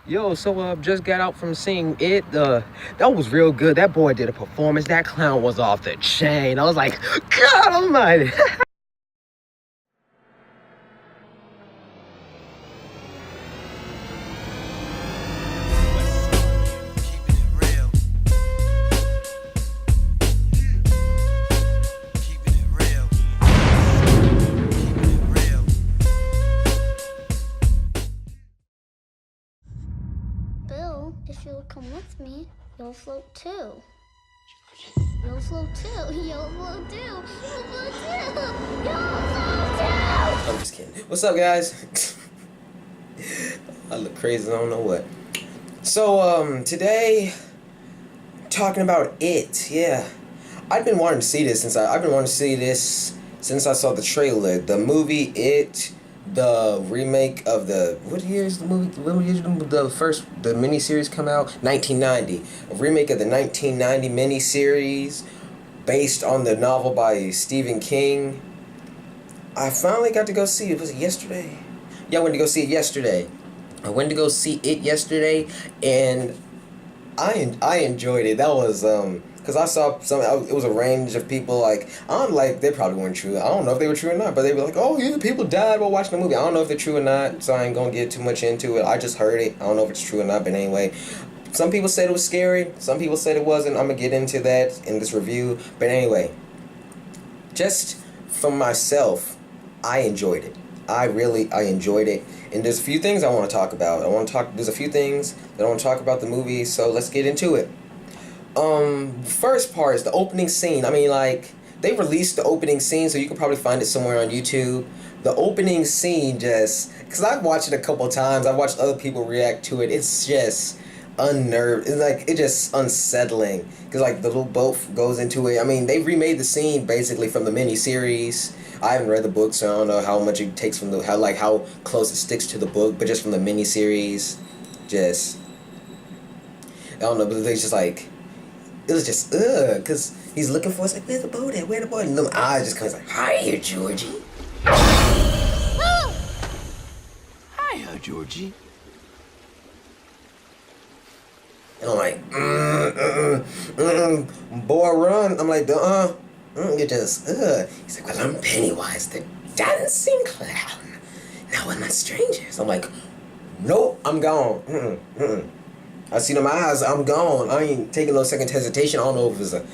Yo, so just got out from seeing it. That was real good. That boy did a performance. That clown was off the chain. I was like, God Almighty. Bill, if you'll come with me, you'll float too. You'll float too. You'll float too. You'll float too. You'll float too. I'm just kidding. What's up, guys? I look crazy. I don't know what. So today, talking about it. Yeah, I've been wanting to see this since I saw the trailer. The movie It. The remake of what year is the movie? What year did the miniseries come out? 1990. A remake of the 1990 miniseries based on the novel by Stephen King. I finally got to go see it. Was it yesterday? Yeah, I went to go see it yesterday. And I enjoyed it. That was because I saw it was a range of people they probably weren't true. I don't know if they were true or not, but they were like, oh yeah, people died while watching the movie. I don't know if they're true or not, so I ain't gonna get too much into it. I just heard it. I don't know if it's true or not, but anyway, some people said it was scary. Some people said it wasn't. I'm gonna get into that in this review. But anyway, just for myself, I enjoyed it. I enjoyed it. And there's a few things I want to talk about. There's a few things that I want to talk about the movie, so let's get into it. First part is the opening scene. I mean, they released the opening scene, so you can probably find it somewhere on YouTube. The opening scene because I've watched it a couple times, I've watched other people react to it, it's just it's just unsettling, because the little boat goes into it. I mean, they remade the scene basically from the miniseries. I haven't read the book, so I don't know how much it takes from how close it sticks to the book, but just from the miniseries, I don't know, but it's just it was just because he's looking for us, where's the boat at? Where the boat? And them eyes just comes hi here, Georgie. Hiya, Georgie. And I'm like, boy, run. I'm like, you just, He's like, well, I'm Pennywise, the dancing clown. Now we're not strangers. I'm like, nope, I'm gone. I see them eyes, I'm gone. I ain't taking no second hesitation. I don't know if it's a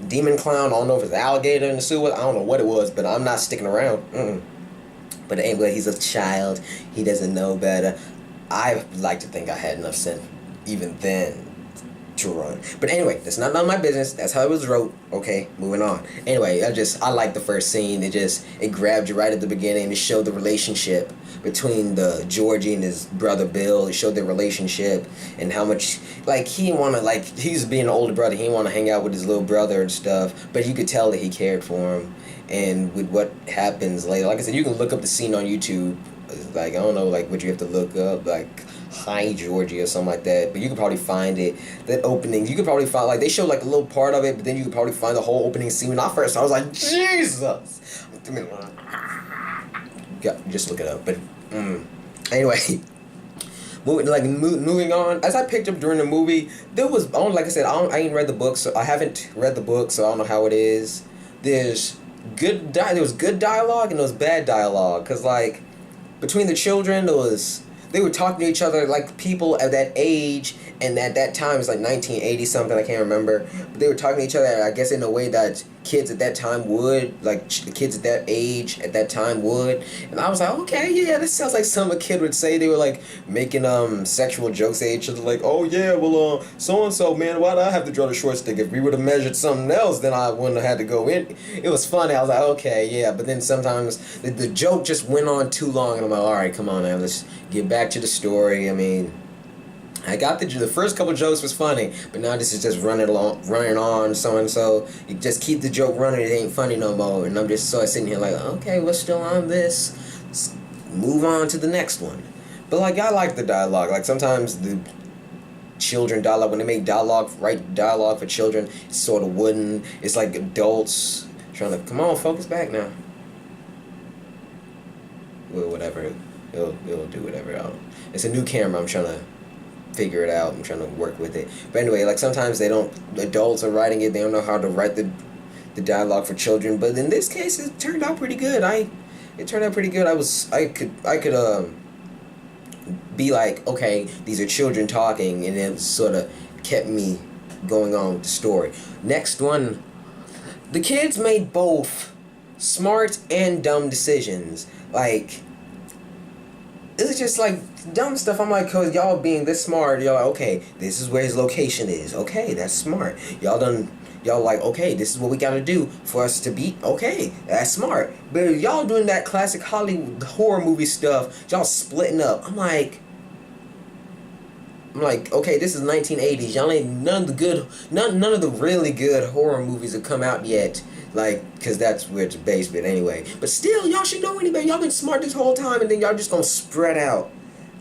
demon clown. I don't know if it's an alligator in the sewer. I don't know what it was, but I'm not sticking around. But anyway, he's a child. He doesn't know better. I like to think I had enough sense even then to run. But anyway, that's not none of my business. That's how it was wrote. Okay, moving on. Anyway, I like the first scene. It grabbed you right at the beginning. It showed the relationship between the Georgie and his brother Bill. It showed their relationship and how much he's being an older brother. He didn't want to hang out with his little brother and stuff. But you could tell that he cared for him. And with what happens later, like I said, you can look up the scene on YouTube. I don't know what you have to look up, Hi Georgie or something like that, but you could probably find it. That opening, you could probably find they show a little part of it, but then you could probably find the whole opening scene. When I first saw it, I was like, Jesus! Just look it up. But anyway, moving on. As I picked up during the movie, like I said, I ain't read the book, so I haven't read the book, so I don't know how it is. There was good dialogue and there was bad dialogue, because between the children, they were talking to each other like people at that age, and at that time, it's 1980 something, I can't remember, but they were talking to each other, I guess, in a way that kids at that time would, the kids at that age at that time would, and I was like, okay, yeah, this sounds like something a kid would say. They were making sexual jokes at each other, oh yeah, well, so-and-so, man, why did I have to draw the short stick? If we would have measured something else, then I wouldn't have had to go in. It was funny. I was like, okay, yeah, but then sometimes the joke just went on too long, and I'm like, alright, come on now, let's get back to the story. I mean, I got the first couple jokes was funny, but now this is just running on, so and so. You just keep the joke running, it ain't funny no more. And I'm just sitting here okay, we're still on this. Let's move on to the next one. But I like the dialogue. Sometimes the children dialogue, when they make write dialogue for children, it's sort of wooden. It's like adults trying to, come on, focus back now. Well, whatever. It'll do whatever. It's a new camera. I'm trying to figure it out. I'm trying to work with it. But anyway, like sometimes adults are writing it. They don't know how to write the dialogue for children. But in this case, it turned out pretty good. It turned out pretty good. I could be like, okay, these are children talking, and it sort of kept me going on with the story. Next one, the kids made both smart and dumb decisions. Like, it's just like dumb stuff. I'm like, cause y'all being this smart, y'all like, okay, this is where his location is. Okay, that's smart. Y'all like, okay, this is what we gotta do for us to beat. Okay, that's smart. But y'all doing that classic Hollywood horror movie stuff, y'all splitting up. I'm like, okay, this is 1980s. Y'all ain't none of the really good horror movies have come out yet. Like, cause that's where it's based, but anyway. But still, y'all should know any better. Y'all been smart this whole time, and then y'all just gonna spread out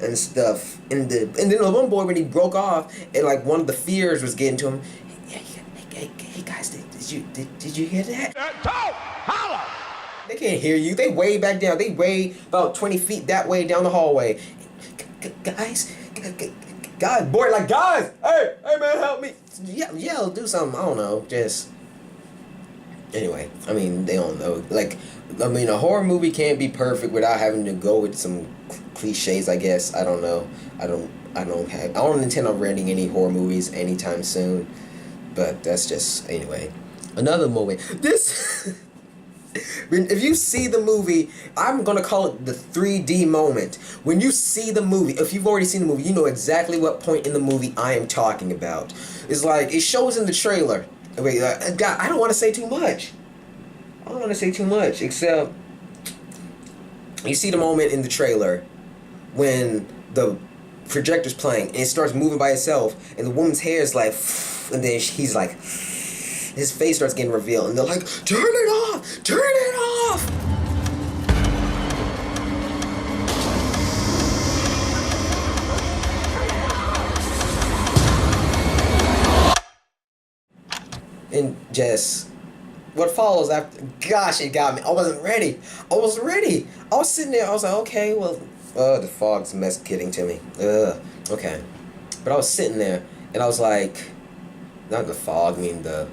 and stuff. And then the one boy, when he broke off, and like one of the fears was getting to him. Hey guys, did you hear that? Don't holler! They can't hear you. They way back down. They way about 20 feet that way down the hallway. Guys, boy, like guys, hey man, help me! Yell, do something. I don't know, just. Anyway, I mean, they don't know. Like, I mean, a horror movie can't be perfect without having to go with some cliches, I guess. I don't know. I don't intend on renting any horror movies anytime soon. But that's just, anyway. Another movie. This, if you see the movie, I'm going to call it the 3D moment. When you see the movie, if you've already seen the movie, you know exactly what point in the movie I am talking about. It's like, it shows in the trailer. Wait, God, I don't want to say too much. Except you see the moment in the trailer when the projector's playing and it starts moving by itself, and the woman's hair is like, and then he's like, his face starts getting revealed, and they're like, turn it off! Turn it off! And just what follows after, gosh, it got me. I wasn't ready. I was sitting there. I was like, okay, well, the fog's getting to me. Okay. But I was sitting there, and I was like, not the fog, I mean the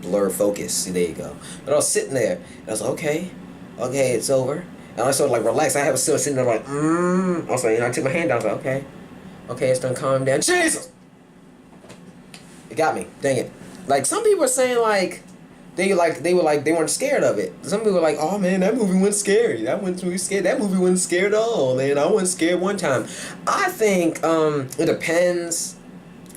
blur focus. See, there you go. But I was sitting there, and I was like, okay, it's over. And I sort of like relaxed. I was still sitting there like, I was like, I took my hand down. I was like, okay, it's done, calm down. Jesus! It got me. Dang it. Like, some people are saying, like, they weren't scared of it. Some people were like, oh, man, that movie wasn't scary. That movie wasn't scared at all, man. I wasn't scared one time. I think, it depends,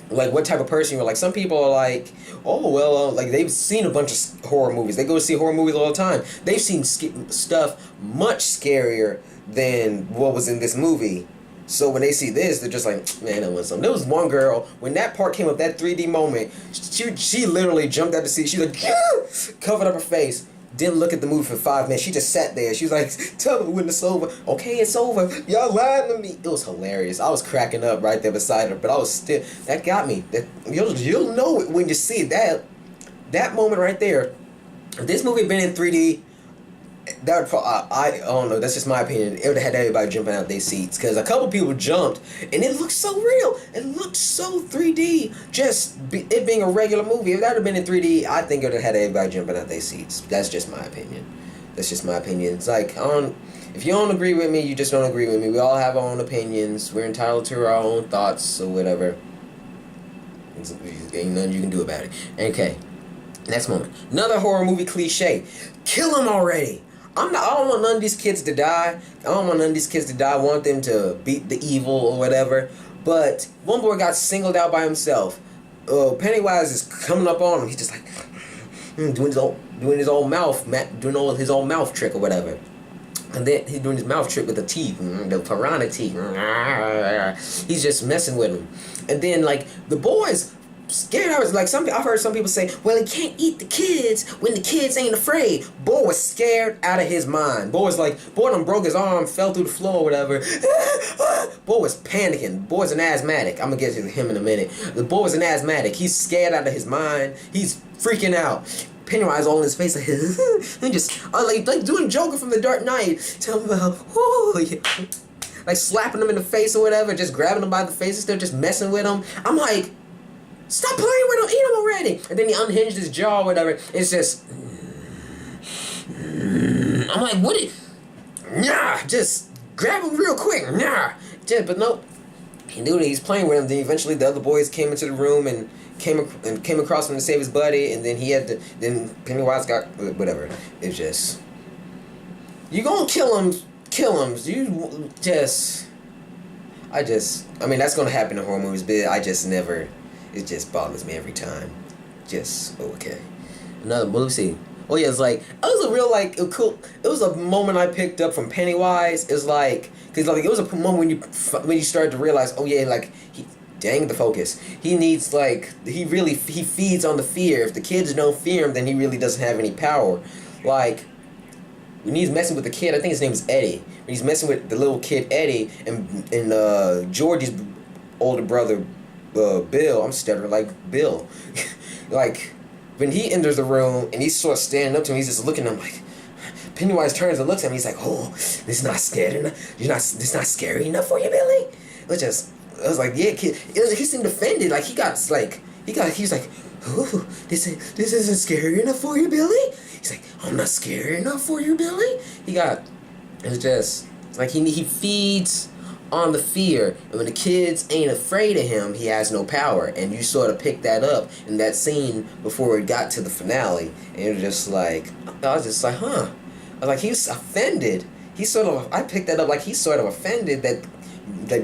like, what type of person you're. Like, some people are like, oh, well, like, they've seen a bunch of horror movies. They go to see horror movies all the time. They've seen stuff much scarier than what was in this movie. So when they see this, they're just like, man, that was something. There was one girl, when that part came up, that 3D moment, she literally jumped out the seat. She like, covered up her face, didn't look at the movie for 5 minutes. She just sat there. She was like, tell me when it's over. Okay, it's over. Y'all lying to me. It was hilarious. I was cracking up right there beside her, but I was still, that got me. You'll know it when you see it. That moment right there, if this movie had been in 3D, that would probably, I don't know, that's just my opinion. It would have had everybody jumping out their seats, because a couple people jumped and it looked so real. It looked so 3D. It being a regular movie, if that would have been in 3D, I think it would have had everybody jumping out their seats. That's just my opinion. It's like, if you don't agree with me, you just don't agree with me. We all have our own opinions. We're entitled to our own thoughts or whatever. Ain't nothing you can do about it. Okay, next moment. Another horror movie cliche. Kill him already. I don't want none of these kids to die. I want them to beat the evil or whatever. But one boy got singled out by himself. Pennywise is coming up on him. He's just like doing his old mouth trick or whatever. And then he's doing his mouth trick with the teeth, the piranha teeth. He's just messing with him. And then like the boys scared. I was like, I've heard some people say, well, he can't eat the kids when the kids ain't afraid. Boy was scared out of his mind. Boy done broke his arm, fell through the floor or whatever. Boy was panicking. Boy's an asthmatic. I'm gonna get to him in a minute. The boy was an asthmatic. He's scared out of his mind. He's freaking out. Pennywise all in his face, like, and just like doing Joker from the Dark Knight. Tell him about, like slapping him in the face or whatever, just grabbing him by the face and stuff, just messing with him. I'm like, stop playing with him, eat him already. And then he unhinged his jaw or whatever. It's just, I'm like, what? Nah, just grab him real quick. Nah, but nope. He knew that he's playing with him. Then eventually the other boys came into the room and came across him to save his buddy. And then he had to. Then Pennywise got whatever. It's just, you gonna kill him. You just. I mean, that's gonna happen in horror movies, but I just never. It just bothers me every time. Just okay. Another movie. Oh yeah, it's like it was a real like cool. It was a moment I picked up from Pennywise. It's like because like it was a moment when you started to realize, oh yeah, like dang the focus. He needs like he feeds on the fear. If the kids don't fear him, then he really doesn't have any power. Like when he's messing with the kid, I think his name is Eddie. When he's messing with the little kid Eddie and Georgie's older brother Bill. I'm stuttering like Bill. Like. When he enters the room and he's sort of standing up to him, he's just looking at him like, Pennywise turns and looks at him. He's like, "Oh, this is not scary enough. This not scary enough for you, Billy." I was like, yeah, kid. He seemed offended. Like he was like, "Oh, this isn't scary enough for you, Billy." He's like, "I'm not scary enough for you, Billy." It's like he feeds on the fear, and when the kids ain't afraid of him, he has no power. And you sort of pick that up in that scene before it got to the finale, and it was just like, I was just like, huh. I was like, he's offended. I picked that up like he's sort of offended that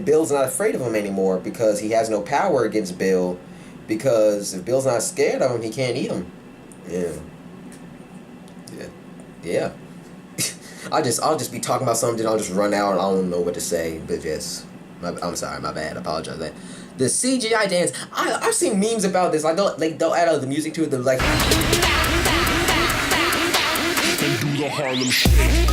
Bill's not afraid of him anymore because he has no power against Bill, because if Bill's not scared of him, he can't eat him. Yeah. I'll just be talking about something, I'll just run out and I don't know what to say, but I'm sorry, my bad, I apologize. The CGI dance, I've seen memes about this, they'll add the music to it, they're like, and do the Harlem Shake.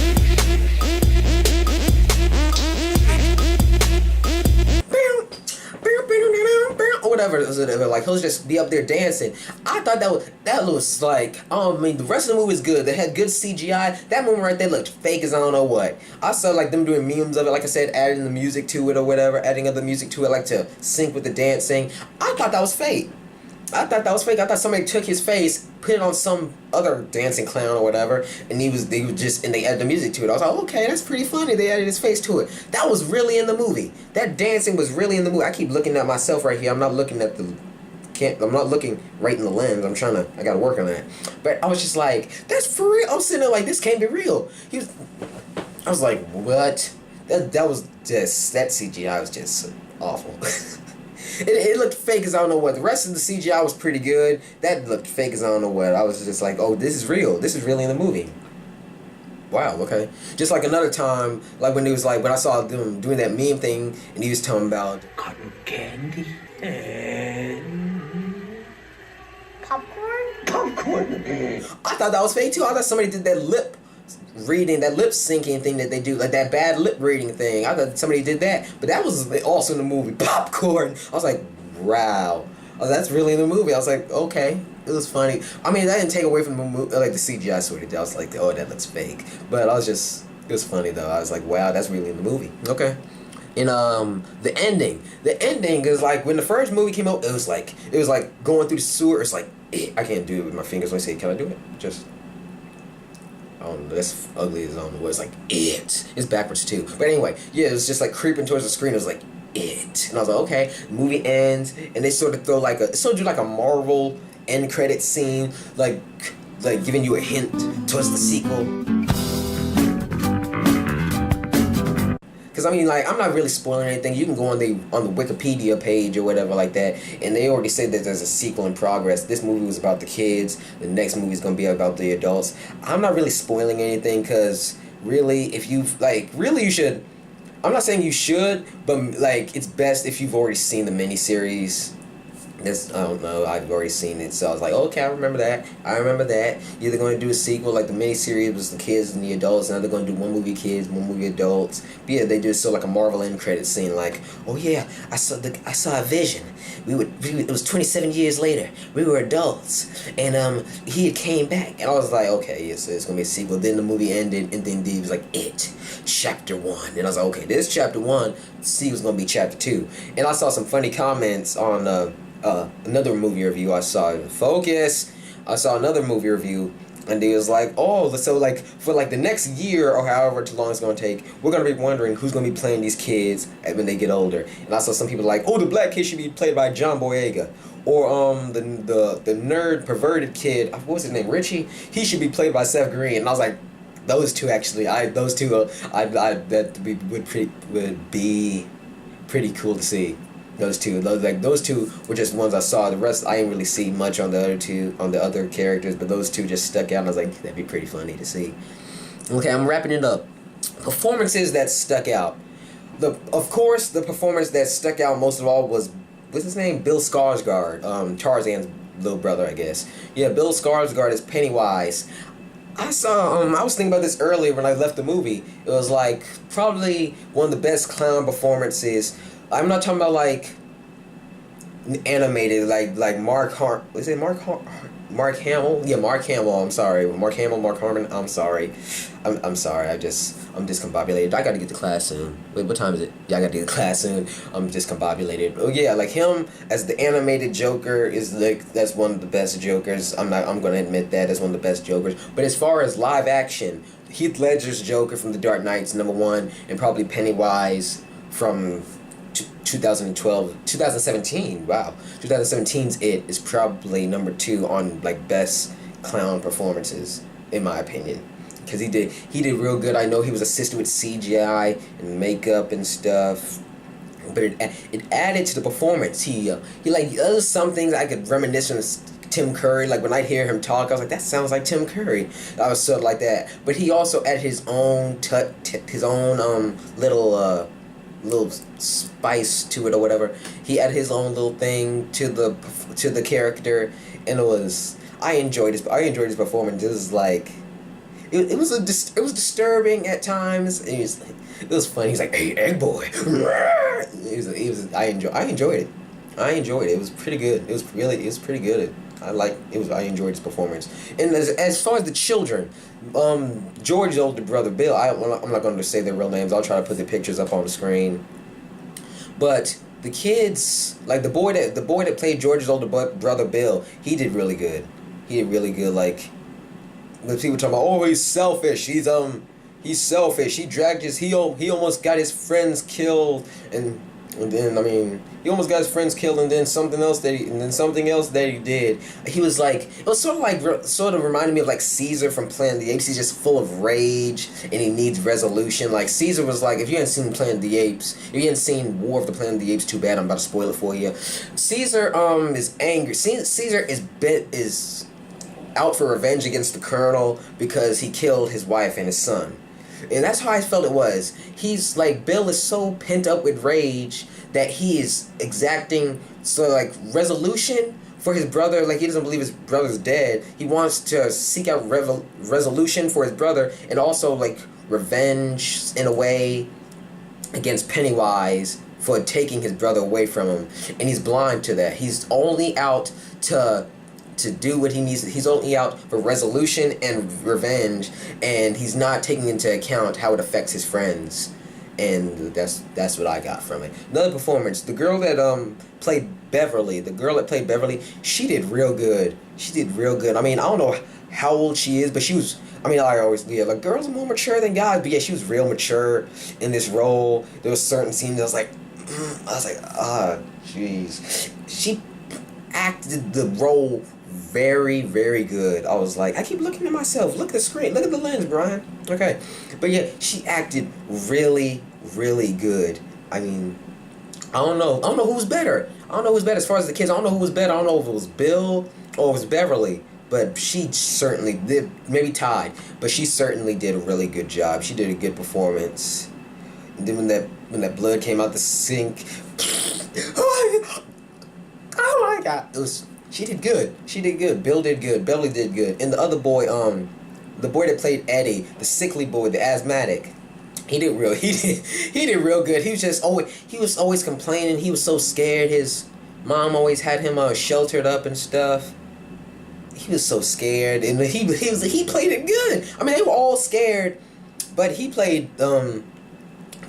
Or whatever, like he'll just be up there dancing. I thought that was like, I mean, the rest of the movie was good. They had good CGI. That moment right there looked fake as I don't know what. I saw like them doing memes of it, like I said, adding the music to it or whatever, adding other music to it, like to sync with the dancing. I thought that was fake. I thought somebody took his face, put it on some other dancing clown or whatever, and they added the music to it. I was like, okay, that's pretty funny. They added his face to it. That was really in the movie. That dancing was really in the movie. I keep looking at myself right here. I'm not looking right in the lens. I gotta work on that. But I was just like, that's for real. I'm sitting there like, this can't be real. I was like, what? That CGI was just awful. It looked fake as I don't know what. The rest of the CGI was pretty good. That looked fake as I don't know what. I was just like, oh, this is real. This is really in the movie. Wow, okay. Just like another time, like when I saw them doing that meme thing, and he was talking about cotton candy and popcorn. I thought that was fake too. I thought somebody did that lip syncing thing that they do, like that bad lip reading thing. I thought somebody did that, but that was also in the movie. Popcorn. I was like, wow. Oh, that's really in the movie. I was like, okay, it was funny. I mean, that didn't take away from the movie, like the CGI sort of did. I was like, oh, that looks fake. But it was funny though. I was like, wow, that's really in the movie. Okay. And the ending is like when the first movie came out, it was like going through the sewer. It's like, I can't do it with my fingers. When I say, can I do it? Just. I don't know, that's ugly as I don't know what. It's like, it's backwards too. But anyway, yeah, it was just like creeping towards the screen. It was like, and I was like, okay. The movie ends, and they sort of do like a Marvel end credit scene, like giving you a hint towards the sequel. Because I mean, like, I'm not really spoiling anything. You can go on the Wikipedia page or whatever like that, and they already said that there's a sequel in progress. This movie was about the kids. The next movie is gonna be about the adults. I'm not really spoiling anything because really, if you you should. I'm not saying you should, but like it's best if you've already seen the miniseries. This, I don't know, I've already seen it, so I was like, okay, I remember that. Either going to do a sequel, like the miniseries was the kids and the adults, now they're going to do one movie kids, one movie adults. But yeah, they do so like a Marvel end credit scene, like, oh yeah, I saw a vision. It was 27 years later. We were adults, and he had came back, and I was like, okay, yes, it's gonna be a sequel. Then the movie ended, and then D was like, It, Chapter 1, and I was like, okay, this Chapter 1, C was gonna be Chapter 2, and I saw some funny comments on another movie review I saw. Focus. I saw another movie review, and he was like, oh, so like for like the next year or however too long it's gonna take, we're gonna be wondering who's gonna be playing these kids when they get older. And I saw some people like, oh, the black kid should be played by John Boyega, or the nerd perverted kid, what was his name, Richie? He should be played by Seth Green. And I was like, those two actually, that would be pretty cool to see. Those two were just ones I saw. The rest I didn't really see much on the other characters, but those two just stuck out, and I was like, that'd be pretty funny to see. Okay, I'm wrapping it up. Performances that stuck out. Of course, the performance that stuck out most of all was, what's his name? Bill Skarsgård, Tarzan's little brother, I guess. Yeah, Bill Skarsgård is Pennywise. I was thinking about this earlier when I left the movie. It was like probably one of the best clown performances. I'm not talking about like animated, like Mark Hamill? Yeah, Mark Hamill. I'm sorry, Mark Hamill, Mark Harmon. I'm sorry, I'm sorry. I'm discombobulated. I got to get to class soon. Wait, what time is it? Yeah, I got to get to class soon. I'm discombobulated. Oh yeah, like him as the animated Joker is like, that's one of the best Jokers. I'm gonna admit that as one of the best Jokers. But as far as live action, Heath Ledger's Joker from The Dark Knight's #1, and probably Pennywise from 2017. Wow, 2017's It is probably #2 on like best clown performances in my opinion, because he did real good. I know he was assisted with CGI and makeup and stuff, but it added to the performance. He like, there was some things I could reminisce on Tim Curry. Like when I hear him talk, I was like, that sounds like Tim Curry. I was sort of like that. But he also added his own little spice to it or whatever. He added his own little thing to the character, and I enjoyed his performance. It was like it was disturbing at times. It was funny. He's like, hey, egg boy. I enjoyed it. It was pretty good. It was pretty good. I enjoyed his performance. And as far as the children, George's older brother Bill, I'm not going to say their real names. I'll try to put the pictures up on the screen. But the kids, like the boy that played George's older brother Bill, he did really good. Like, the people talking about, oh, he's selfish. He's selfish. He almost got his friends killed, and then, I mean, he almost got his friends killed, and then something else that he did. He was like, it was sort of reminded me of like Caesar from Planet of the Apes. He's just full of rage, and he needs resolution. Like Caesar was like, if you hadn't seen Planet of the Apes, if you hadn't seen War of the Planet of the Apes, too bad, I'm about to spoil it for you. Caesar is angry. Caesar is out for revenge against the Colonel because he killed his wife and his son. And that's how I felt it was. He's like, Bill is so pent up with rage that he is exacting resolution for his brother. Like, he doesn't believe his brother's dead. He wants to seek out resolution for his brother, and also like revenge in a way against Pennywise for taking his brother away from him. And he's blind to that. He's only out to do what he needs. He's only out for resolution and revenge, and he's not taking into account how it affects his friends. And that's what I got from it. Another performance, the girl that played Beverly, she did real good. I mean, I don't know how old she is, but she was, I mean, I always, yeah, like, girls are more mature than guys, but yeah, she was real mature in this role. There was certain scenes that I was like, jeez. She acted the role very, very good. I was like, I keep looking at myself. Look at the screen. Look at the lens, Brian. Okay. But yeah, she acted really, really good. I mean, I don't know who was better. As far as the kids, I don't know who was better. I don't know if it was Bill or it was Beverly. But she certainly did, maybe tied, but she certainly did a really good job. She did a good performance. And then when that blood came out the sink, oh my She did good. She did good. Bill did good. Beverly did good. And the other boy, the boy that played Eddie, the sickly boy, the asthmatic, he did real good. He was always complaining. He was so scared. His mom always had him sheltered up and stuff. He was so scared, and he played it good. I mean, they were all scared, but he played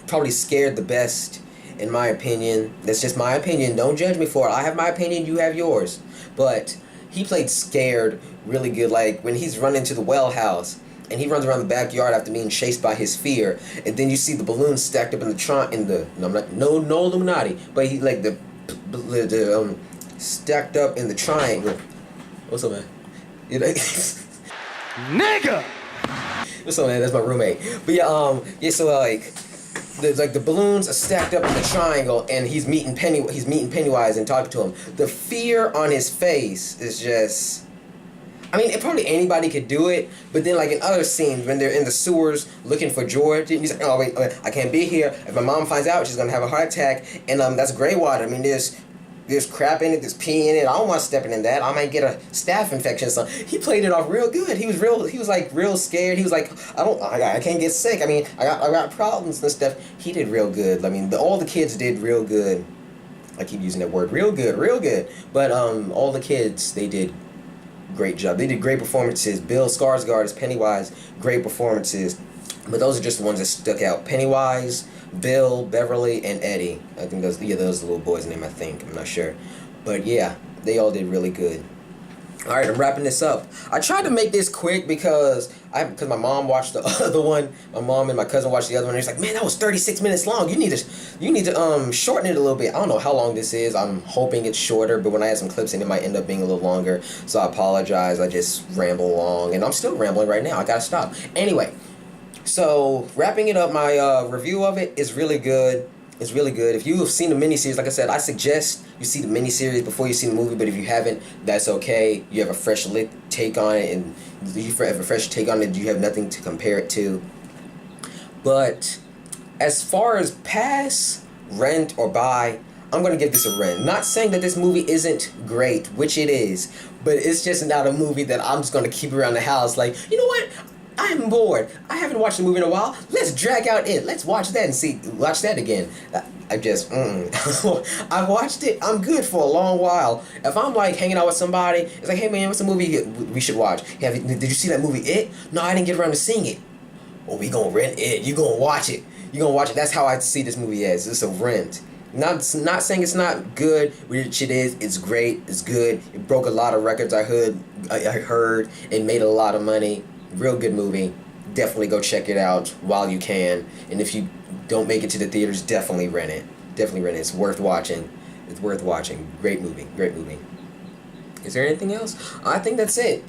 probably scared the best, in my opinion. That's just my opinion. Don't judge me for it. I have my opinion. You have yours. But he played scared really good. Like when he's running to the well house, and he runs around the backyard after being chased by his fear, and then you see the balloons stacked up in the no Illuminati, but he like the stacked up in the triangle. What's up, man? You know, nigga. What's up, man? That's my roommate. But yeah, so the balloons are stacked up in the triangle, and he's meeting Pennywise and talking to him. The fear on his face is just, I mean, probably anybody could do it, but then like in other scenes when they're in the sewers looking for George, he's like, oh wait, I can't be here. If my mom finds out, she's gonna have a heart attack, and that's gray water. I mean, there's crap in it, there's pee in it. I don't want stepping in that. I might get a staph infection or something. He played it off real good. He was like real scared. He was like, I can't get sick. I mean, I got problems and stuff. He did real good. I mean, all the kids did real good. I keep using that word, real good. But all the kids, they did great job. They did great performances. Bill Skarsgård as Pennywise, great performances. But those are just the ones that stuck out. Pennywise, Bill, Beverly, and Eddie. I think those are the little boys' name, I think. I'm not sure. But yeah, they all did really good. Alright, I'm wrapping this up. I tried to make this quick because my mom watched the other one. My mom and my cousin watched the other one, and he's like, man, that was 36 minutes long. You need to shorten it a little bit. I don't know how long this is. I'm hoping it's shorter, but when I add some clips in, it might end up being a little longer. So I apologize. I just ramble along, and I'm still rambling right now. I gotta stop. Anyway, so wrapping it up, my review of it is really good. It's really good. If you have seen the miniseries, like I said, I suggest you see the miniseries before you see the movie, but if you haven't, that's okay. You have a fresh take on it, and you have a fresh take on it. You have nothing to compare it to. But as far as pass, rent, or buy, I'm going to give this a rent. Not saying that this movie isn't great, which it is, but it's just not a movie that I'm just going to keep around the house like, you know what? I'm bored. I haven't watched the movie in a while. Let's drag out it. Let's watch that and watch that again. I've watched it. I'm good for a long while. If I'm like hanging out with somebody, it's like, hey man, what's the movie we should watch? Did you see that movie It? No, I didn't get around to seeing it. Oh, we gonna rent it. You gonna watch it. You gonna watch it. That's how I see this movie as. It's a rent. Not saying it's not good, which it is. It's great. It's good. It broke a lot of records. I heard it made a lot of money. Real good movie. Definitely go check it out while you can. And if you don't make it to the theaters, definitely rent it. Definitely rent it. It's worth watching. It's worth watching. Great movie. Great movie. Is there anything else? I think that's it.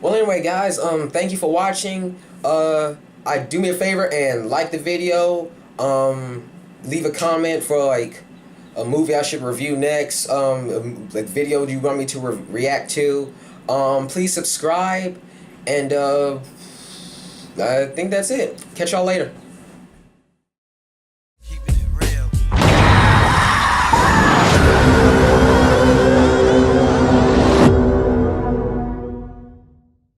Well, anyway, guys, thank you for watching. Do me a favor and like the video. Leave a comment for like a movie I should review next. Like video you want me to react to. Please subscribe. And I think that's it. Catch y'all later.